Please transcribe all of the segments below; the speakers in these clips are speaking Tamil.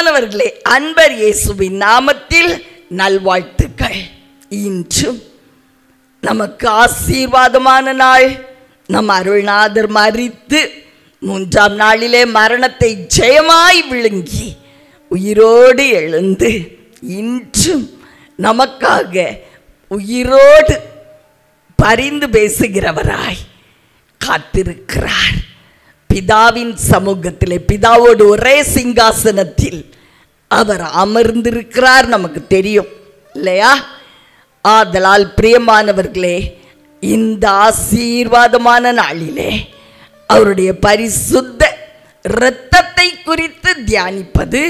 பிரியமானவர்களே, அன்பர் இயேசுவின் நாமத்தில் நல்வாழ்த்துக்கள். இன்றும் நமக்கு ஆசீர்வாதமான நாள். நம் அருள்நாதர் மரித்து 3ஆம் நாளிலே மரணத்தை ஜெயமாய் விழுங்கி உயிரோடு எழுந்து இன்றும் நமக்காக உயிரோடு பரிந்து பேசுகிறவராய் காத்திருக்கிறார். பிதாவின் சமூகத்திலே பிதாவோடு ஒரே சிங்காசனத்தில் அவர் அமர்ந்திருக்கிறார். நமக்கு தெரியும் இல்லையா? ஆதலால் பிரியமானவர்களே, இந்த ஆசீர்வாதமான நாளிலே அவருடைய பரிசுத்த இரத்தத்தை குறித்து தியானிப்பது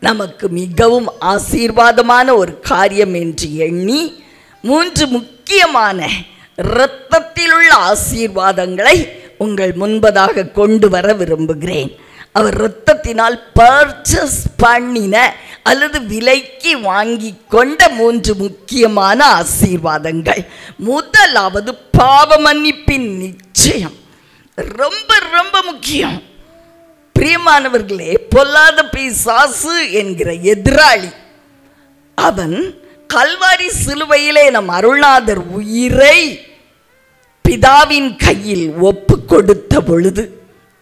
நமக்கு மிகவும் ஆசீர்வாதமான ஒரு காரியம் என்று எண்ணி 3 முக்கியமான இரத்தத்தில் உள்ள ஆசீர்வாதங்களை உங்கள் முன்பதாக கொண்டு வர விரும்புகிறேன். அவர் இரத்தத்தினால் பர்ச்சேஸ் பண்ணின அல்லது விலைக்கு வாங்கி கொண்ட 3 முக்கியமான ஆசீர்வாதங்கள். முதலாவது பாவ மன்னிப்பின் நிச்சயம். ரொம்ப ரொம்ப முக்கியம். பிரியமானவர்களே, பொல்லாத பிசாசு என்கிற எதிராளி அவன் கல்வாரி சிலுவையிலே நம் அருள்நாதர் உயிரை பிதாவின் கையில் ஒப்பு கொடுத்த பொழுது,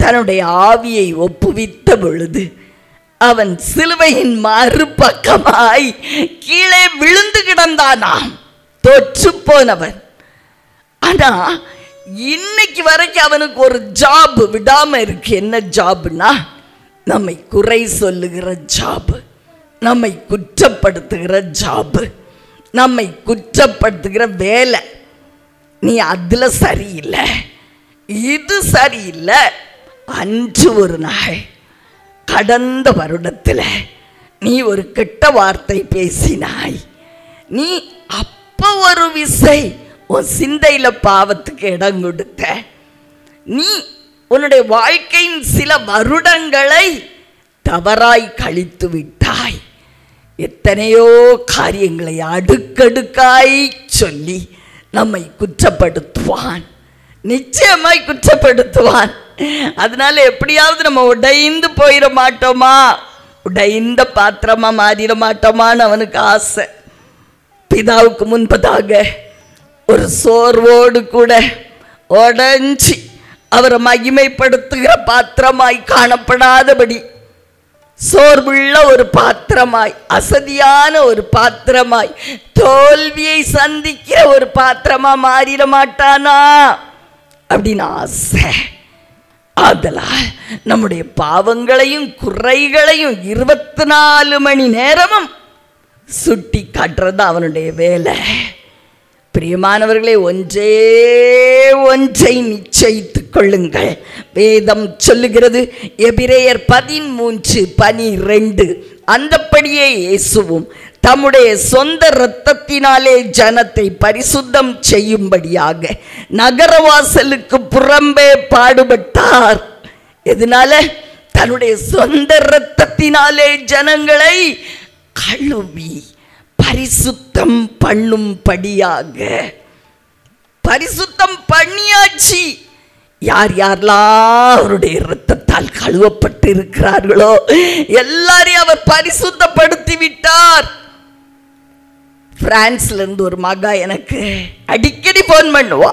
தன்னுடைய ஆவியை ஒப்புவித்த பொழுது, அவன் சிலுவையின் மறுபக்கமாய் கீழே விழுந்து கிடந்தானாம், தோற்று போனவன். ஆனா இன்னைக்கு வரைக்கும் அவனுக்கு ஒரு ஜாப் விடாம இருக்கு. என்ன ஜாப்னா, நம்மை குறை சொல்லுகிற ஜாப், நம்மை குற்றப்படுத்துகிற ஜாப், நம்மை குற்றப்படுத்துகிற வேலை. நீ அதுல சரியில்லை, இது சரியில்லை. அன்று ஒரு நாள் கடந்த வருடத்தில் நீ ஒரு கெட்ட வார்த்தை பேசினாய். நீ அப்ப ஒரு விசை உன் சிந்தையில பாவத்துக்கு இடம் கொடுத்த. நீ உன்னுடைய வாழ்க்கையின் சில வருடங்களை தவறாய் கழித்து விட்டாய். எத்தனையோ காரியங்களை அடுக்கடுக்காய் சொல்லி நம்மை குற்றப்படுத்துவான், நிச்சயமாய் குற்றப்படுத்துவான். அதனால எப்படியாவது நம்ம உடைந்து போயிட மாட்டோமா, உடைந்த பாத்திரமா மாறிட மாட்டோமான்னு அவனுக்கு ஆசை. பிதாவுக்கு முன்பதாக ஒரு சோர்வோடு கூட உடைஞ்சி அவரை மகிமைப்படுத்துகிற பாத்திரமாய் காணப்படாதபடி, சோர்வுள்ள ஒரு பாத்திரமாய், அசதியான ஒரு பாத்திரமாய், தோல்வியை சந்திக்கிற ஒரு பாத்திரமா மாறிட மாட்டானா அப்படின்னு ஆசை. ஆதலால் நம்முடைய பாவங்களையும் குறைகளையும் 24 மணி நேரமும் சுட்டி காட்டுறது அவனுடைய வேலை. பிரியமானவர்களே, ஒன்றை நிச்சயித்துக் கொள்ளுங்கள். வேதம் சொல்லுகிறது, எபிரேயர் 13:12, அந்தப்படியே இயேசுவும் தம்முடைய சொந்த இரத்தத்தினாலே ஜனத்தை பரிசுத்தம் செய்யும்படியாக நகரவாசலுக்கு புறம்பே பாடுபட்டார். எதனால? தன்னுடைய சொந்த இரத்தத்தினாலே ஜனங்களை கழுவி பரிசுத்தம் பண்ணும்படியாக. பரிசுத்தம் பண்ணியாச்சு. யார் யாரெல்லாம் அவருடைய இரத்தத்தால் கழுவப்பட்டு இருக்கிறார்களோ எல்லாரையும் அவர் பரிசுத்தப்படுத்தி விட்டார். பிரான்ஸ்ல இருந்து ஒரு மகா எனக்கு அடிக்கடி போன் பண்ணுவா.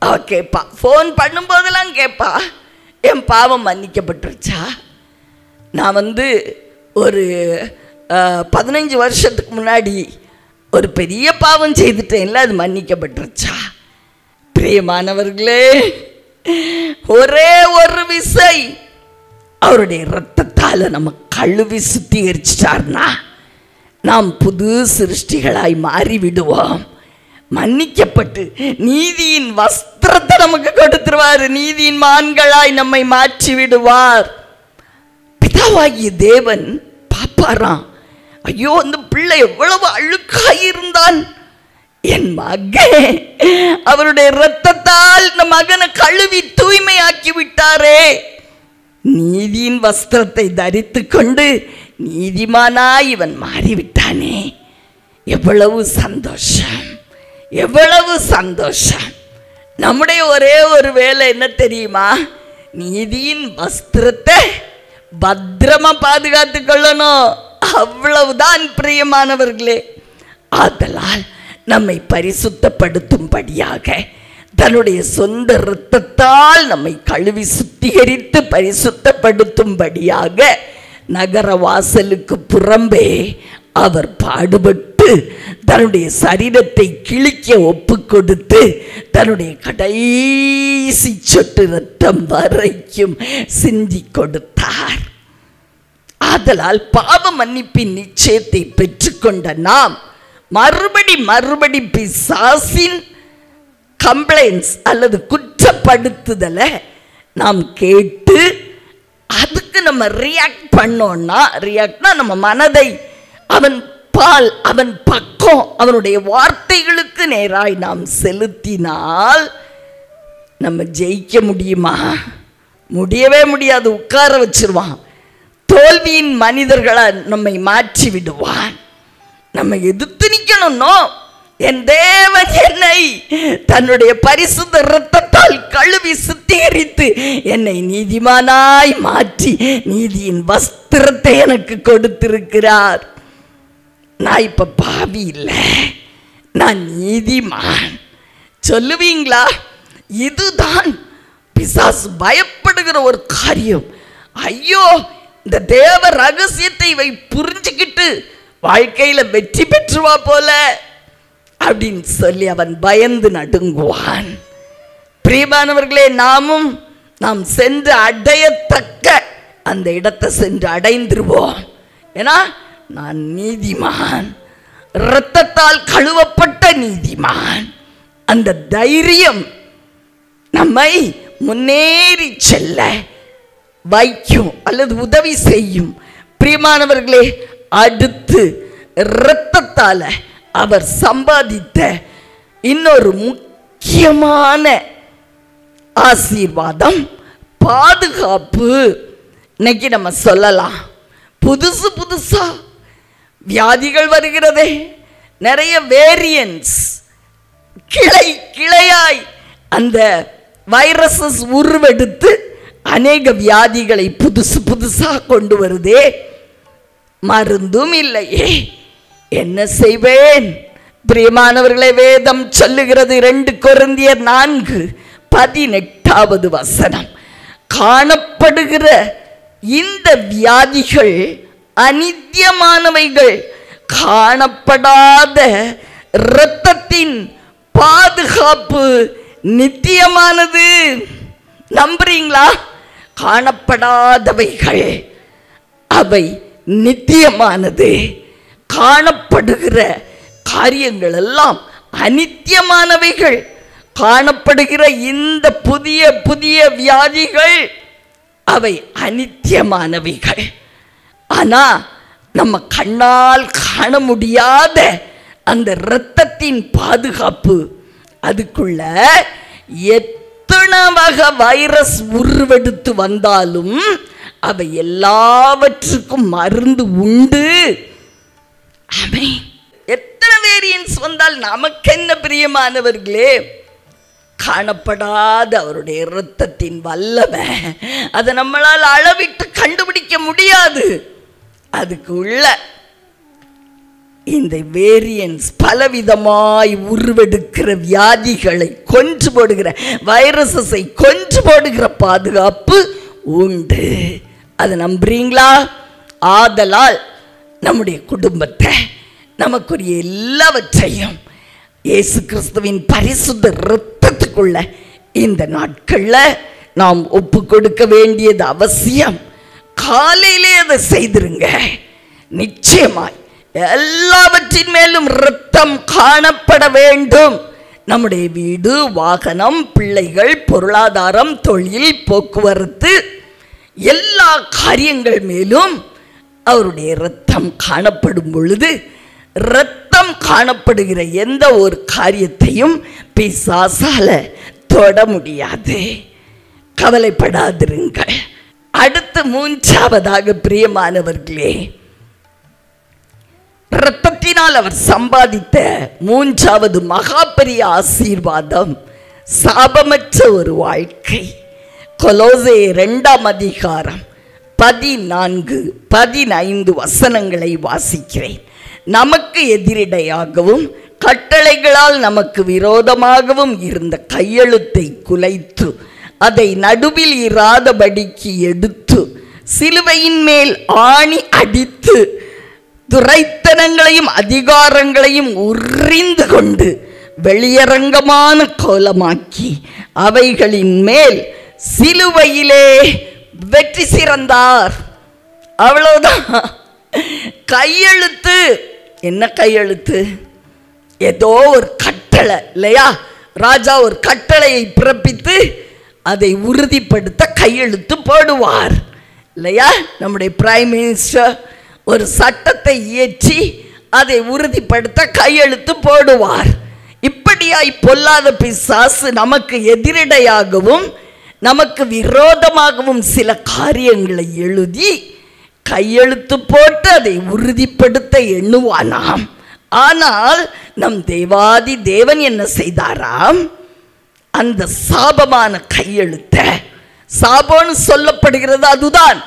அவ கேட்பா, போன் பண்ணும் போதெல்லாம் கேட்பா, என் பாவம் மன்னிக்கப்பட்டுருச்சா? நான் ஒரு 15 வருஷத்துக்கு முன்னாடி ஒரு பெரிய பாவம் செய்துட்டேன்ல, அது மன்னிக்கப்பட்டுருச்சா? பிரியமானவர்களே, ஒரே ஒரு விசை அவருடைய இரத்தத்தால நம்ம கழுவி சுத்திகரிச்சிட்டார்னா நாம் புது சிருஷ்டிகளாய் மாறிவிடுவோம். மன்னிக்கப்பட்டு நீதியின் வஸ்திரத்தை நமக்கு கொடுத்துருவார். நீதியின் மான்களாய் நம்மை மாற்றி விடுவார். பிதாவாகிய தேவன் பாப்பாராம், ஐயோ அந்த பிள்ளை எவ்வளவு அழுக்காயிருந்தான், என் மகன் அவருடைய இரத்தத்தால் இந்த மகனை கழுவி தூய்மையாக்கி விட்டாரே. நீதியின் வஸ்திரத்தை தரித்து கொண்டு நீதிமானாய் இவன் மாறிவிட்டானே. எவ்வளவு சந்தோஷம், எவ்வளவு சந்தோஷம். நம்முடைய ஒரே ஒரு வேலை என்ன தெரியுமா? நீதியின் வஸ்திரத்தை பத்திரமா பாதுகாத்து கொள்ளணும். அவ்வளவுதான் பிரியமானவர்களே. ஆதலால் நம்மை பரிசுத்தப்படுத்தும்படியாக தன்னுடைய சொந்த இரத்தத்தால் நம்மை கழுவி சுத்திகரித்து பரிசுத்தப்படுத்தும்படியாக நகர வாசலுக்கு புறம்பே அவர் பாடுபட்டு தன்னுடைய சரீரத்தை கிழிக்க ஒப்பு கொடுத்து தன்னுடைய கடைசி சொட்டு இரத்தம் வரைக்கும் சிந்தி கொடுத்தார். ஆதலால் பாவ மன்னிப்பின் நிச்சயத்தை பெற்றுக்கொண்ட நாம் மறுபடி பிசாசின் கம்ப்ளைண்ட்ஸ் அல்லது குற்றப்படுத்துதலை நாம் கேட்டு அதுக்கு நம்ம ரியாக்ட் பண்ணோம்னா, ரியாக்ட்னா நம்ம மனதை அவன் பால் அவன் பக்கம் அவனுடைய வார்த்தைகளுக்கு நேராய் நாம் செலுத்தினால் நம்ம ஜெயிக்க முடியுமா? முடியவே முடியாது. உட்கார வச்சிருவான். தோல்வியின் மனிதர்களை நம்மை மாற்றி விடுவான். நம்ம எதிர்த்து நிற்கணும்னோ, என் தேவன் என்னை தன்னுடைய பரிசுத்த இரத்தத்தால் கழுவி சுத்திகரித்து என்னை நீதிமானாய் மாற்றி நீதியின் வஸ்திரத்தை எனக்கு கொடுத்திருக்கிறார். நான் இப்ப பாவி இல்லை, நான் நீதிமான் சொல்லுவீங்களா? இதுதான் பிசாசு பயப்படுகிற ஒரு காரியம். ஐயோ, இந்த தேவ ரகசியத்தை இவை புரிஞ்சுக்கிட்டு வாழ்க்கையில வெற்றி பெற்றுவா போல அப்படின்னு சொல்லி அவன் பயந்து நடுங்குவான். பிரியமானவர்களே, நாம் சென்று அடையத்தக்க அந்த இடத்தை சென்று அடைந்துருவோம். ஏன்னா நான் நீதிமான், இரத்தத்தால் கழுவப்பட்ட நீதிமான். அந்த தைரியம் நம்மை முன்னேறி செல்ல வைக்கும் அல்லது உதவி செய்யும். பிரியமானவர்களே, அடுத்து இரத்தத்தால அவர் சம்பாதித்த இன்னொரு முக்கியமான ஆசீர்வாதம் பாதுகாப்பு. இன்னைக்கு நம்ம சொல்லலாம், புதுசா வியாதிகள் வருகிறதே, நிறைய வேரியன்ஸ், கிளையாய் அந்த வைரஸஸ் உருவெடுத்து அநேக வியாதிகளை புதுசா கொண்டு வருதே. மருந்தும் இல்லையே, என்ன செய்வேன்? பிரியமானவர்களை, வேதம் சொல்லுகிறது 2 கொரிந்தியர் 4:18 காணப்படுகிற இந்த வியாதிகள் அநித்தியமானவைகள், காணப்படாத இரத்தத்தின் பாதுகாப்பு நித்தியமானது. நம்புறீங்களா? காணப்படாதவைகள் அவை நித்தியமானது, காணப்படுகிற காரியங்கள் எல்லாம் அநித்தியமானவைகள். காணப்படுகிற இந்த புதிய வியாதிகள் அவை அநித்தியமானவைகள். ஆனா நம்ம கண்ணால் காண முடியாத அந்த இரத்தத்தின் பாதுகாப்பு, அதுக்குள்ள எத்தனை வகை வைரஸ் உருவெடுத்து வந்தாலும் அவை எல்லாவற்றுக்கும் மருந்து உண்டு. எத்தனை வேரியன்ஸ் வந்தால் நமக்கு என்ன பிரியமானவர்களே? காணப்படாத அவருடைய இரத்தத்தின் வல்லமை, அதை நம்மளால் அளவிட்டு கண்டுபிடிக்க முடியாது. அதுக்கு உள்ள இந்த வேரியன்ஸ் பலவிதமாய் உருவெடுக்கிற வியாதிகளை கொன்று போடுகிற, வைரஸை கொன்று போடுகிற பாதுகாப்பு உண்டு. அதை நம்புறீங்களா? ஆதலால் நம்முடைய குடும்பத்தை, நமக்குரிய எல்லாவற்றையும் இயேசு கிறிஸ்துவின் பரிசுத்த இரத்தத்துக்குள்ள இந்த நாட்களில் நாம் ஒப்பு கொடுக்க வேண்டியது அவசியம். காலையிலே அதை செய்திருங்க. நிச்சயமாய் எல்லாவற்றின் மேலும் இரத்தம் காணப்பட வேண்டும். நம்முடைய வீடு, வாகனம், பிள்ளைகள், பொருளாதாரம், தொழில், போக்குவரத்து, எல்லா காரியங்கள் மேலும் அவருடைய இரத்தம் காணப்படும் பொழுது, இரத்தம் காணப்படுகிற எந்த ஒரு காரியத்தையும் பிசாசால தொட முடியாது. கவலைப்படாதிருங்கள். அடுத்து 3ஆவதாக பிரியமானவர்களே, இரத்தத்தினால் அவர் சம்பாதித்த 3ஆவது மகா பெரிய ஆசீர்வாதம் சாபமற்ற ஒரு வாழ்க்கை. கொலோசே 2 14, 15 வசனங்களை வாசிக்கிறேன். நமக்கு எதிரிடையாகவும் கட்டளைகளால் நமக்கு விரோதமாகவும் இருந்த கையெழுத்தை குலைத்து அதை நடுவில் இராதபடிக்கு எடுத்து சிலுவையின் மேல் ஆணி அடித்து துரைத்தனங்களையும் அதிகாரங்களையும் உறிந்து கொண்டு வெளியரங்கமான கோலமாக்கி அவைகளின் மேல் சிலுவையிலே வெற்றி சிறந்தார். அவ்வளவுதான். கையெழுத்து என்ன கையெழுத்து? ஏதோ ஒரு கட்டளை இல்லையா? ராஜா ஒரு கட்டளையை பிறப்பித்து அதை உறுதிப்படுத்த கையெழுத்து போடுவார் இல்லையா? நம்முடைய பிரைம் மினிஸ்டர் ஒரு சட்டத்தை இயற்றி அதை உறுதிப்படுத்த கையெழுத்து போடுவார். இப்படியாய் பொல்லாத பிசாசு நமக்கு எதிரிடையாகவும் நமக்கு விரோதமாகவும் சில காரியங்களை எழுதி கையெழுத்து போட்டு அதை உறுதிப்படுத்த எண்ணுவானாம். ஆனால் நம் தேவாதி தேவன் என்ன செய்தாராம்? அந்த சாபமான கையெழுத்தை, சாபம்னு சொல்லப்படுகிறது அதுதான்.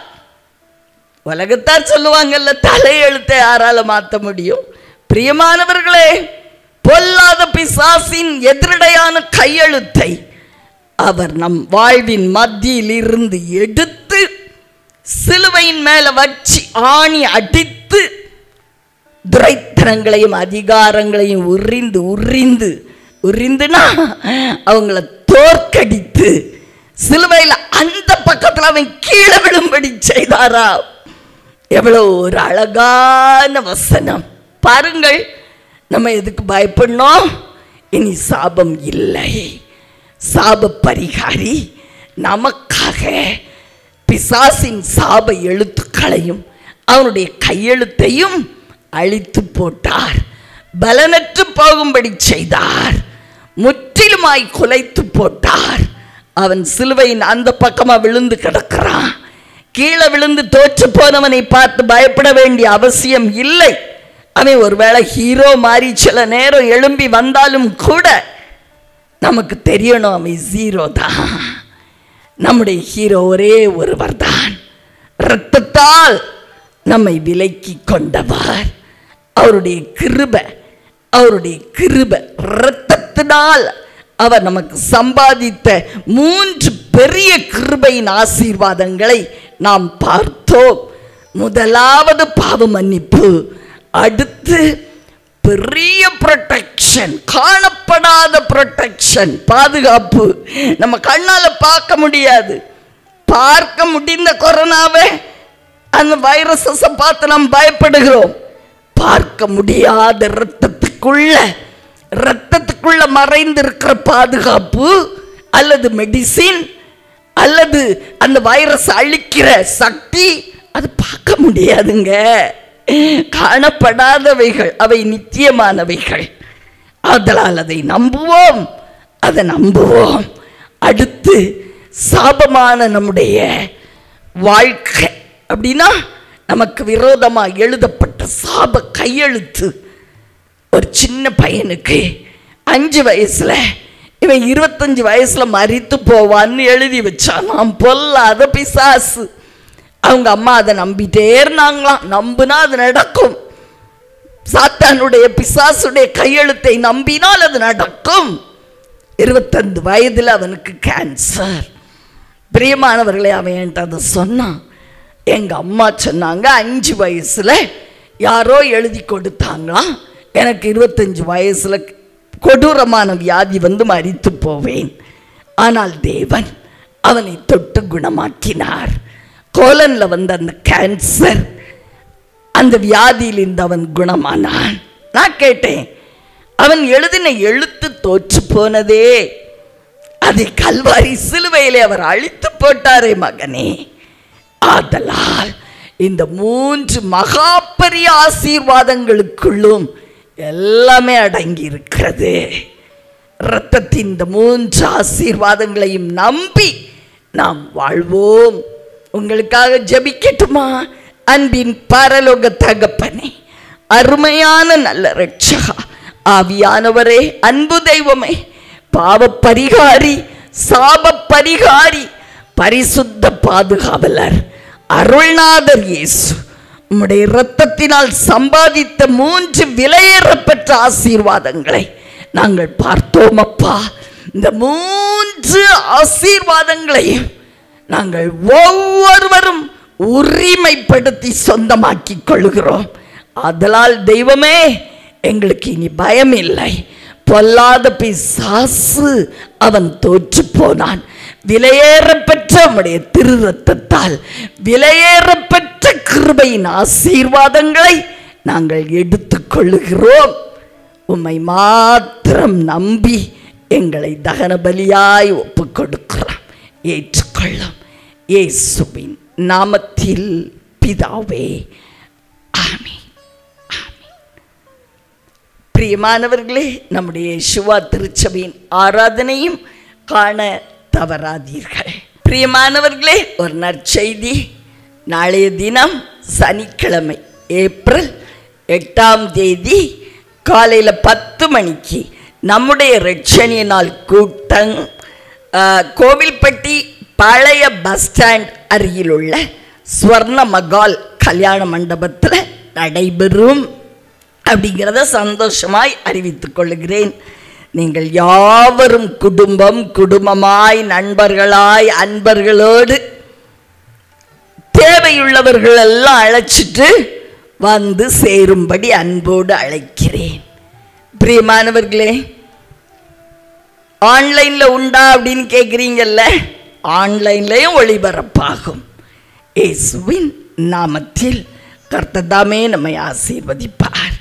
உலகத்தார் சொல்லுவாங்கல்ல, தலையெழுத்தை யாரால மாற்ற முடியும்? பிரியமானவர்களே, பொல்லாத பிசாசின் எதிரடையான கையெழுத்தை அவர் நம் வாழ்வின் மத்தியில் இருந்து எடுத்து சிலுவையின் மேல வச்சு ஆணி அடித்து துரைத்தனங்களையும் அதிகாரங்களையும் உறிந்துனா அவங்கள தோற்கடித்து சிலுவையில் அந்த பக்கத்தில் அவன் கீழே விழும்படி செய்தாரா? எவ்வளவு ஒரு அழகான வசனம் பாருங்கள். நம்ம எதுக்கு பயப்படணும்? இனி சாபம் இல்லை. சாப பரிகாரி நமக்காக பிசாசின் சாப எழுத்துக்களையும் அவனுடைய கையெழுத்தையும் அழித்து போட்டார். பலனற்று போகும்படி செய்தார். முற்றிலுமாய் குலைத்து போட்டார். அவன் சிலுவையின் அந்த பக்கமா விழுந்து கிடக்கிறான். கீழே விழுந்து தோற்று போனவனை பார்த்து பயப்பட வேண்டிய அவசியம் இல்லை. அவன் ஒருவேளை ஹீரோ மாதிரி சில நேரம் எழும்பி வந்தாலும் கூட நமக்கு தெரியணும் அவன் ஜீரோ தான். நம்முடைய ஹீரோ ஒரே ஒருவர் தான். இரத்தத்தால் நம்மை விலக்கி கொண்டவர். அவருடைய கிருபை இரத்தத்தினால் அவர் நமக்கு சம்பாதித்த 3 பெரிய கிருபையின் ஆசீர்வாதங்களை நாம் பார்த்தோம். முதலாவது பாவ மன்னிப்பு, அடுத்து பெரிய ப்ரொடெக்ஷன், காணப்படாத ப்ரொடெக்ஷன், பாதுகாப்பு. நம்ம கண்ணால பார்க்க முடியாது. பார்க்க முடிந்த கொரோனாவை, அந்த வைரஸை பார்த்து நாம் பயப்படுகிறோம். பார்க்க முடியாத இரத்தத்துக்குள்ள மறைந்திருக்கிற பாதுகாப்பு அல்லது மெடிசின் அல்லது அந்த வைரஸ் அழிக்கிற சக்தி, அது பார்க்க முடியாதுங்க. காணப்படாதவைகள், அவை நித்தியமானவைகள். அதனால் அதை நம்புவோம். அடுத்து சாபமான நம்முடைய வாழ்க்கை அப்படின்னா நமக்கு விரோதமாக எழுதப்பட்ட சாப கையெழுத்து. ஒரு சின்ன பையனுக்கு 5 வயசுல இவன் 25 வயசுல மரித்து போவான்னு எழுதி வச்சான். நாம் பொல்லாத பிசாசு. அவங்க அம்மா அதை நம்பிட்டே இருந்தாங்களாம். நம்புனா அது நடக்கும். சாத்தானுடைய பிசாசுடைய கையெழுத்தை நம்பினால் அது நடக்கும். 25 வயதில் அவனுக்கு கேன்சர். பிரியமானவர்களே, அவன் என்கிட்ட அதை சொன்னான். எங்கள் அம்மா சொன்னாங்க 5 வயசுல யாரோ எழுதி கொடுத்தாங்களாம், எனக்கு 25 வயசுல கொடூரமான வியாதி வந்து மரித்து போவேன். ஆனால் தேவன் அவனை தொட்டு குணமாக்கினார். கோலன்ல வந்த அந்த கேன்சர், அந்த வியாதியிலிருந்து அவன் குணமானான். நான் கேட்டேன், அவன் எழுதின எழுத்து தோற்று போனதே, அதை கல்வாரி சிலுவையிலே அவர் அழித்து போட்டாரே மகனே. ஆதலால் இந்த 3 மகா பெரிய ஆசீர்வாதங்களுக்குள்ளும் எல்லாமே அடங்கி இருக்கிறது. இரத்தத்தின் இந்த 3 ஆசீர்வாதங்களையும் நம்பி நாம் வாழ்வோம். உங்களுக்காக ஜெபிக்கட்டுமா? அன்பின் பரலோக தகப்பனே, அருமையான நல்ல இரட்சகா, ஆவியானவரே, அன்பு தெய்வமே, பாவ பரிகாரி, சாப பரிகாரி, பரிசுத்த பாதுகாவலர், அருள்நாதர் இயேசு உம்முடைய இரத்தத்தினால் சம்பாதித்த 3 விலையேறப்பெற்ற ஆசீர்வாதங்களை நாங்கள் பார்த்தோம் அப்பா. இந்த 3 ஆசீர்வாதங்களையும் நாங்கள் ஒவ்வொருவரும் உரிமைப்படுத்தி சொந்தமாக்கிக் கொள்கிறோம். அதனால் தெய்வமே, எங்களுக்கு இனி பயம் இல்லை. பொல்லாத பிசாசு அவன் தோற்று போனான். விலையேறப்பெற்ற உம்முடைய திரு ரத்தத்தால் விலையேறப்பெற்ற கிருபையின் ஆசீர்வாதங்களை நாங்கள் எடுத்துக்கொள்ளுகிறோம். உம்மை மாத்திரம் நம்பி எங்களை தகன பலியாய் ஒப்பு கொடுக்கிறோம். ஏற்றுக்கொள்ளும் இயேசுவின் நாமத்தில் பிதாவே, ஆமென். பிரியமானவர்களே, நம்முடைய யேசுவா திருச்சபையின் ஆராதனையும் காண தவறாதீர்கள். பிரியமானவர்களே, ஒரு நற்செய்தி. நாளைய தினம் சனிக்கிழமை ஏப்ரல் 8ஆம் தேதி காலையில் 10 மணிக்கு நம்முடைய இரட்சணிய நாள் கூட்டம் கோவில்பட்டி பழைய பஸ் ஸ்டாண்ட் அருகில் உள்ள ஸ்வர்ண மகால் கல்யாண மண்டபத்தில் நடைபெறும் அப்படிங்கிறத சந்தோஷமாய் அறிவித்துக் கொள்கிறேன். நீங்கள் யாவரும் குடும்பமாய் நண்பர்களாய் அன்பர்களோடு தேவையுள்ளவர்கள் எல்லாம் அழைச்சிட்டு வந்து சேரும்படி அன்போடு அழைக்கிறேன். பிரியமானவர்களே, ஆன்லைன்ல உண்டா அப்படின்னு கேட்குறீங்கல்ல, ஆன்லைன்லையும் ஒளிபரப்பாகும். இயேசுவின் நாமத்தில் கர்த்தர் தாமே நம்மை ஆசீர்வதிப்பார்.